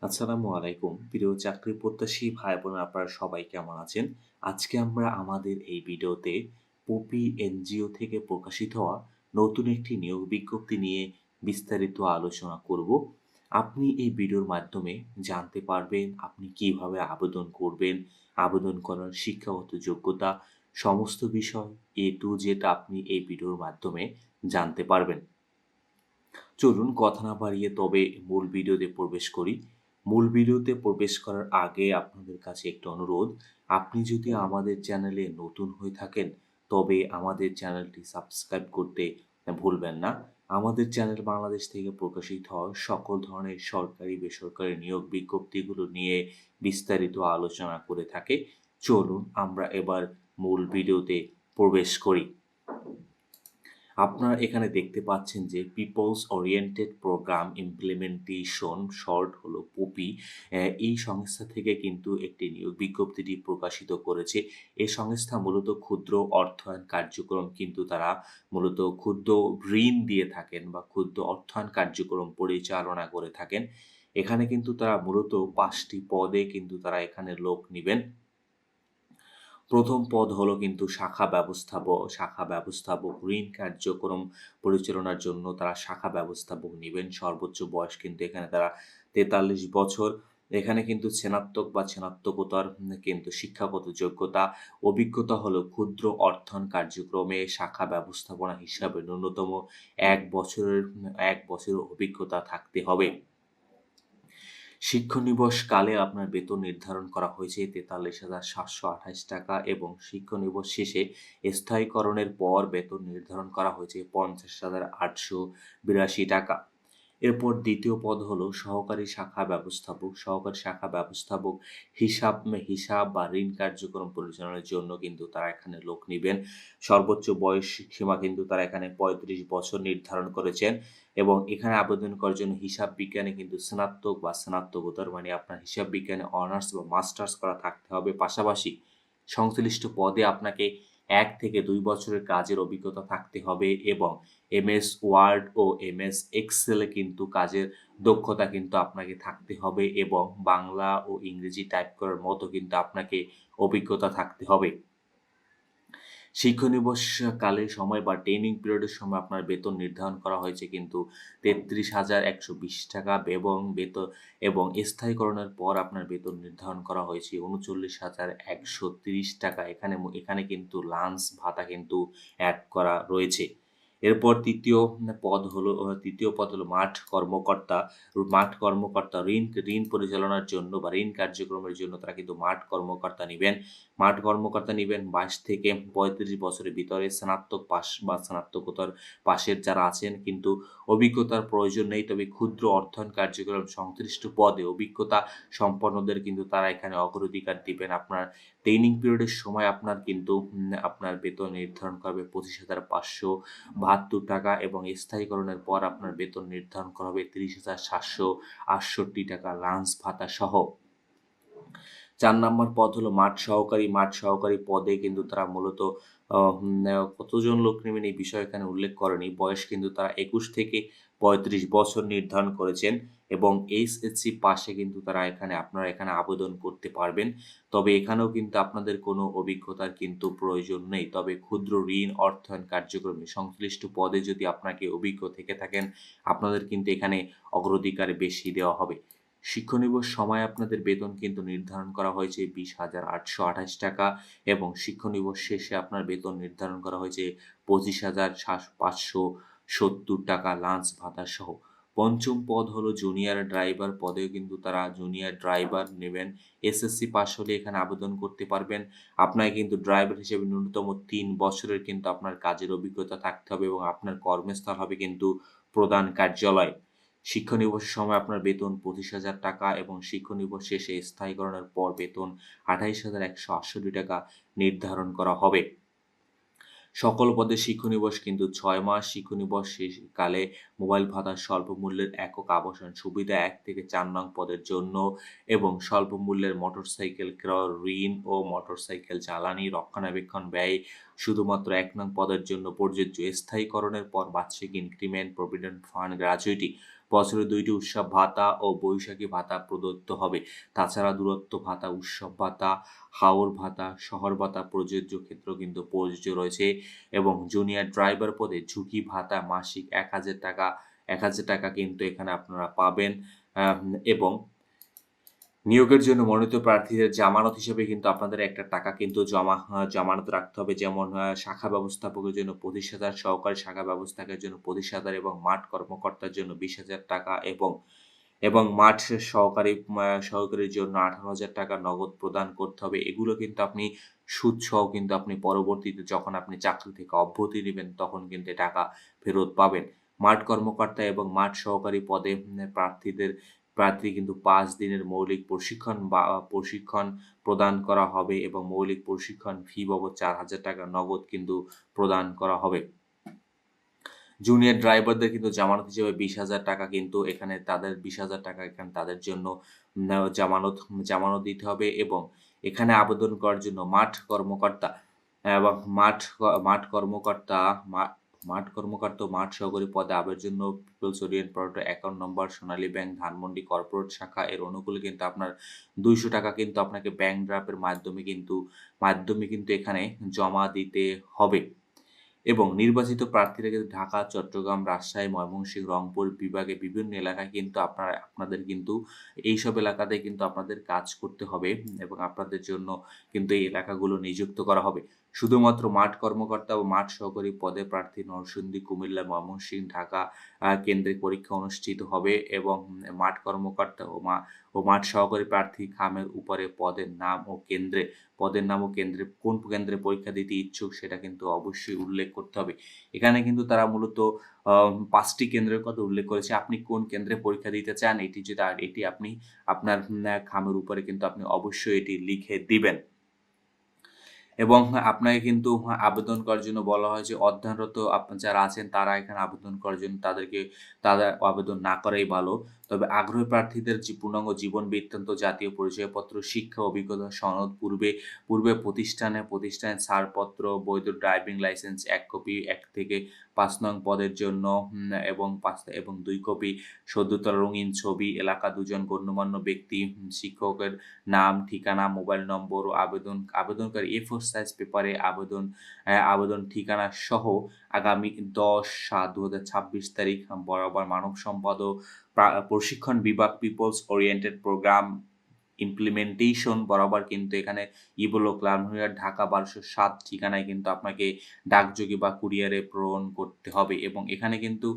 আসসালামু আলাইকুম। প্রিয় চাকরি প্রত্যাশী ভাই বোন আপনারা সবাই কেমন আছেন? আজকে আমরা আমাদের এই ভিডিওতে পপি এনজিও থেকে প্রকাশিত হওয়া নতুন একটি নিয়োগ বিজ্ঞপ্তি নিয়ে বিস্তারিত আলোচনা করব। আপনি এই ভিডিওর মাধ্যমে জানতে পারবেন আপনি কিভাবে আবেদন করবেন, আবেদন করার শিক্ষাগত যোগ্যতা, সমস্ত বিষয় A to Z আপনি এই ভিডিওর মাধ্যমে জানতে পারবেন। চলুন কথা না বাড়িয়ে তবে মূল ভিডিওতে প্রবেশ করি। মূল ভিডিওতে প্রবেশ করার আগে আপনাদের কাছে একটি অনুরোধ, আপনি যদি আমাদের চ্যানেলে নতুন হয়ে থাকেন, তবে আমাদের চ্যানেলটি সাবস্ক্রাইব করতে ভুলবেন না। আমাদের চ্যানেল বাংলাদেশ থেকে প্রকাশিত হওয়া সকল ধরনের সরকারি, বেসরকারি নিয়োগ বিজ্ঞপ্তিগুলো নিয়ে বিস্তারিত আলোচনা করে থাকে। চলুন আমরা এবার মূল ভিডিওতে প্রবেশ করি। আপনারা এখানে দেখতে পাচ্ছেন যে peoples oriented program implementation short হলো পপি। এই সংস্থা থেকে কিন্তু একটি নিয়োগ বিজ্ঞপ্তিটি প্রকাশিত করেছে। এই সংস্থা মূলত ক্ষুদ্র অর্থায়ন কার্যক্রম কিন্তু তারা মূলত ক্ষুদ্র ঋণ দিয়ে থাকেন বা ক্ষুদ্র অর্থায়ন কার্যক্রম পরিচালনা করে থাকেন। এখানে কিন্তু তারা মূলত ৫টি পদে কিন্তু তারা এখানে লোক নিবেন। প্রথম পদ হলো কিন্তু শাখা ব্যবস্থাপক ঋণ কার্যক্রম পরিচালনার জন্য তারা শাখা ব্যবস্থাপক নিবেন। সর্বোচ্চ বয়স কিন্তু এখানে তারা ৪৩ বছর। এখানে কিন্তু স্নাতক বা স্নাতকোত্তর কিন্তু শিক্ষাগত যোগ্যতা, অভিজ্ঞতা হলো ক্ষুদ্র অর্থায়ন কার্যক্রমে শাখা ব্যবস্থাপনা হিসাবে ন্যূনতম ১ বছরের অভিজ্ঞতা থাকতে হবে। শিক্ষানিবস কালে আপনার বেতন নির্ধারণ করা হয়েছে ৪৩,৭২৮ টাকা এবং শিক্ষানিবস শেষে স্থায়ীকরণের পর বেতন নির্ধারণ করা হয়েছে ৫০,৮৮২ টাকা। এরপর দ্বিতীয় পদ হলো সহকারী শাখা ব্যবস্থাপক। সহকারী শাখা ব্যবস্থাপক হিসাব বা ঋণ কার্যক্রম পরিচালনার জন্য কিন্তু তারা এখানে লোক নিবেন। সর্বোচ্চ বয়স সীমা কিন্তু তারা এখানে ৩৫ বছর নির্ধারণ করেছেন এবং এখানে আবেদন করার জন্য হিসাব বিজ্ঞানে কিন্তু স্নাতক বা স্নাতকোত্তর মানে আপনার হিসাব বিজ্ঞানে অনার্স বা মাস্টার্স করা থাকতে হবে। পাশাপাশি সংশ্লিষ্ট পদে আপনাকে ১ থেকে ২ বছরের কাজের অভিজ্ঞতা থাকতে হবে এবং এমএস ওয়ার্ড ও এমএস এক্সেলে কিন্তু কাজের দক্ষতা কিন্তু আপনাকে থাকতে হবে এবং বাংলা ও ইংরেজি টাইপ করার মতো কিন্তু আপনাকে অভিজ্ঞতা থাকতে হবে। শিক্ষানিবসকালের সময় বা ট্রেনিং পিরিয়ডের সময় আপনার বেতন নির্ধারণ করা হয়েছে কিন্তু ৩৩,১২০ টাকা এবং স্থায়ীকরণের পর আপনার বেতন নির্ধারণ করা হয়েছে ৩৯,১৩০ টাকা। এখানে কিন্তু লাঞ্চ ভাতা কিন্তু এড করা রয়েছে। এরপর তৃতীয় পদ হলো মাঠ কর্মকর্তা। মাঠ কর্মকর্তা ঋণ পরিচালনার জন্য বা ঋণ কার্যক্রমের জন্য তারা কিন্তু মাঠ কর্মকর্তা নিবেন। মাঠ কর্মকর্তা নিবেন ২২ থেকে ৩৫ বছরের ভিতরে স্নাতক পাস বা স্নাতকোত্তর পাশের যারা আছেন কিন্তু অভিজ্ঞতার প্রয়োজন নেই। তবে ক্ষুদ্র অর্থায়ন কার্যক্রম সংশ্লিষ্ট পদে অভিজ্ঞতা সম্পন্নদের কিন্তু তারা এখানে অগ্রাধিকার দিবেন। আপনার ট্রেনিং পিরিয়ডের সময় আপনার বেতন নির্ধারণ করা হবে ২৫,৫৭২ টাকা এবং স্থায়ীকরণের পর আপনার বেতন নির্ধারণ করা হবে ৩০,৭৬৮ টাকা লাঞ্চ ভাতা সহ। ৪ নাম্বার পদ হলো মাঠ সহকারী। মাঠ সহকারী পদে কিন্তু তারা মূলত কতজন লোক নেবেন এই বিষয়ে এখানে উল্লেখ করেনি। বয়স কিন্তু তারা ২১ থেকে ৩৫ বছর নির্ধারণ করেছেন এবং এইচএসসি পাশে কিন্তু আপনারা এখানে আবেদন করতে পারবেন। তবে এখানেও কিন্তু আপনাদের কোনো অভিজ্ঞতার কিন্তু প্রয়োজন নেই। তবে ক্ষুদ্র ঋণ অর্থায়ন কার্যক্রমে সংশ্লিষ্ট পদে যদি আপনাকে অভিজ্ঞ থেকে থাকেন, আপনাদের কিন্তু এখানে অগ্রাধিকার বেশি দেওয়া হবে। শিক্ষানিবস সময় আপনাদের বেতন কিন্তু নির্ধারণ করা হয়েছে ২০,৮২৮ টাকা এবং শিক্ষানিবস শেষে আপনার বেতন নির্ধারণ করা হয়েছে ২৫,৫৭০ টাকা লাঞ্চ ভাতা সহ। পঞ্চম পদ হলো জুনিয়র ড্রাইভার পদেও কিন্তু তারা জুনিয়র ড্রাইভার নেবেন। এসএসসি পাস হলে এখানে আবেদন করতে পারবেন। আপনাকে কিন্তু ড্রাইভার হিসেবে ন্যূনতম ৩ বছরের কিন্তু আপনার কাজের অভিজ্ঞতা থাকতে হবে এবং আপনার কর্মস্থল হবে কিন্তু প্রধান কার্যালয়। শিক্ষানিবসের সময় আপনার বেতন ২৫,০০০ টাকা এবং শিক্ষানিবস শেষে স্থায়ীকরণের পর বেতন ২৮,১৬৮ টাকা নির্ধারণ করা হবে। সকল পদে শিক্ষানিবস কিন্তু ৬ মাস। শিক্ষানিবস শেষকালে মোবাইল ভাতার স্বল্প মূল্যের একক আবাসন সুবিধা ১ থেকে ৪ নং পদের জন্য এবং স্বল্প মূল্যের মোটরসাইকেল ক্রয় ঋণ ও মোটরসাইকেল জ্বালানি রক্ষণাবেক্ষণ ব্যয় শুধুমাত্র ১ নং পদের জন্য প্রযোজ্য। স্থায়ীকরণের পর বার্ষিক ইনক্রিমেন্ট, প্রভিডেন্ট ফান্ড, গ্র্যাচুইটি বছরে ২ টি উৎসব ভাতা ও বৈশাখী ভাতা প্রদত্ত হবে। তাছাড়া দূরত্ব ভাতা, উৎসব ভাতা, হাওর ভাতা, শহর ভাতা প্রযোজ্য ক্ষেত্রেও কিন্তু প্রযোজ্য রয়েছে এবং জুনিয়র ড্রাইভার পদে ঝুঁকি ভাতা মাসিক ৳১,০০০ কিন্তু এখানে আপনারা পাবেন। এবং নিয়োগের জন্য মনোনীত প্রার্থীদের জামানত হিসেবে কিন্তু আপনাদের একটা টাকা কিন্তু জামানত রাখতে হবে। যেমন শাখা ব্যবস্থাপকের জন্য ৳২৫,০০০, সহকারী শাখা ব্যবস্থাপকের জন্য ৳২৫,০০০ এবং মাঠ কর্মকর্তার জন্য ৳২০,০০০ এবং মাঠ সহকারীর জন্য ৳১৮,০০০ নগদ প্রদান করতে হবে। এগুলো কিন্তু আপনি সুদসহ কিন্তু আপনি পরবর্তীতে যখন আপনি চাকরি থেকে অব্যাহতি নিবেন তখন কিন্তু এ টাকা ফেরত পাবেন। মাঠ কর্মকর্তা এবং মাঠ সহকারী পদে প্রার্থী কিন্তু ৫ দিনের মৌলিক প্রশিক্ষণ প্রদান করা হবে এবং মৌলিক প্রশিক্ষণ ফি বাবদ ৳৪,০০০ নগদ কিন্তু প্রদান করা হবে। জুনিয়র ড্রাইভারদের কিন্তু জামানত হিসেবে ৳২০,০০০ কিন্তু এখানে তাদের ৳২০,০০০ এখানে তাদের জন্য জামানত দিতে হবে এবং এখানে আবেদন করার জন্য এবং মাঠ কর্মকর্তা ও মাঠ সহকারী পদে আবেদনের জন্য peoples orient product account number Sonali bank Dhanmondi corporate শাখা এর অনুকূলে কিন্তু আপনার ৳২০০ কিন্তু আপনাকে ব্যাংক ড্রাফটের মাধ্যমে কিন্তু এখানে জমা দিতে হবে। এবং নির্বাচিত প্রার্থীরা কিন্তু ঢাকা, চট্টগ্রাম, রাজশাহী, ময়মনসিংহ, রংপুর বিভাগে বিভিন্ন এলাকায় কিন্তু আপনাদের কিন্তু এইসব এলাকাতে কিন্তু আপনাদের কাজ করতে হবে এবং আপনাদের জন্য কিন্তু এই এলাকাগুলো নিযুক্ত করা হবে। শুধুমাত্র মাঠ কর্মকর্তা ও মাঠ সহকারী পদে প্রার্থী নরসিংদী, কুমিল্লা, ময়মনসিংহ, ঢাকা কেন্দ্রে পরীক্ষা অনুষ্ঠিত হবে এবং মাঠ কর্মকর্তা ও মাঠ সহকারী প্রার্থী খামের উপরে পদের নাম ও কোন কেন্দ্রে পরীক্ষা দিতে ইচ্ছুক সেটা কিন্তু অবশ্যই উল্লেখ করতে হবে। এখানে কিন্তু তারা মূলত ৫ টি কেন্দ্রের কথা উল্লেখ করেছে। আপনি কোন কেন্দ্রে পরীক্ষা দিতে চান এটি আপনি আপনার খামের উপরে কিন্তু আপনি অবশ্যই এটি লিখে দিবেন। এবং আপনাকে কিন্তু আবেদন করার জন্য বলা হয় যে অধ্যয়নরত যারা আছেন তারা এখানে আবেদন করার জন্য তাদের আবেদন না করাই ভালো। তবে আগ্রহী প্রার্থীদের পূর্ণাঙ্গ জীবন বৃত্তান্ত, জাতীয় পরিচয়পত্র, শিক্ষা অভিজ্ঞতা সনদ, পূর্বে প্রতিষ্ঠানের ছাড়পত্র, বৈধ ড্রাইভিং লাইসেন্স ১ কপি ১ থেকে ৫ নং পদের জন্য এবং ২ কপি সদ্যতর রঙিন ছবি, এলাকা ২ জন গণ্যমান্য ব্যক্তি, শিক্ষকের নাম, ঠিকানা, মোবাইল নম্বর ও আবেদনকারী A4 সাইজ পেপারে আবেদন ঠিকানা সহ আগামী ১০/৭/২০২৬ তারিখ বরাবর মানব সম্পদ ও প্রশিক্ষণ বিভাগ পিপলস ওরিয়েন্টেড প্রোগ্রাম ইমপ্লিমেন্টেশন বরাবর কিন্তু এখানে ইবলক লালমনিরহাট ঢাকা ১২০৭ ঠিকানায় কিন্তু আপনাকে ডাকযোগে বা কুরিয়ারে প্রেরণ করতে হবে এবং এখানে কিন্তু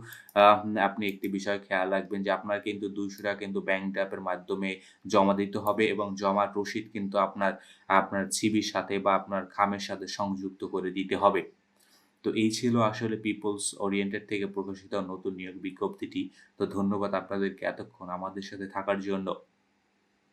আপনি একটি বিষয় খেয়াল রাখবেন যে আপনার কিন্তু ৳২০০ কিন্তু ব্যাংক ড্রাফটের মাধ্যমে জমা দিতে হবে এবং জমার রসিদ কিন্তু আপনার সিভির সাথে বা আপনার খামের সাথে সংযুক্ত করে দিতে হবে। তো এই ছিল আসলে পিপলস ওরিয়েন্টেড থেকে প্রকাশিত নতুন নিয়োগ বিজ্ঞপ্তিটি। তো ধন্যবাদ আপনাদেরকে এতক্ষণ আমাদের সাথে থাকার জন্য।